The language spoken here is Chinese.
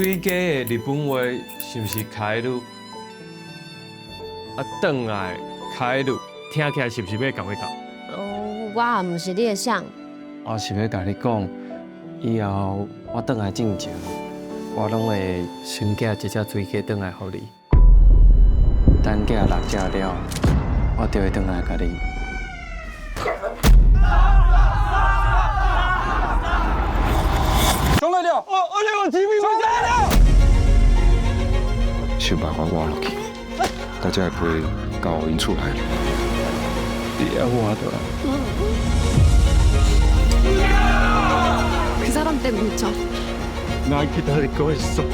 水家的日本话是不是开路？啊，转来开路，听起来是不是要讲一讲？哦，我也唔是你的想。我是要甲你讲，以后我转来进前，我拢会先寄一只水鸡转来互你。等寄6只了，我就会转来甲你。上来了！我有机密，我来了！想办法挖落去，大家会不会搞因出来？你要挖的。그 사람 때문이죠. 난 기다릴 거였어.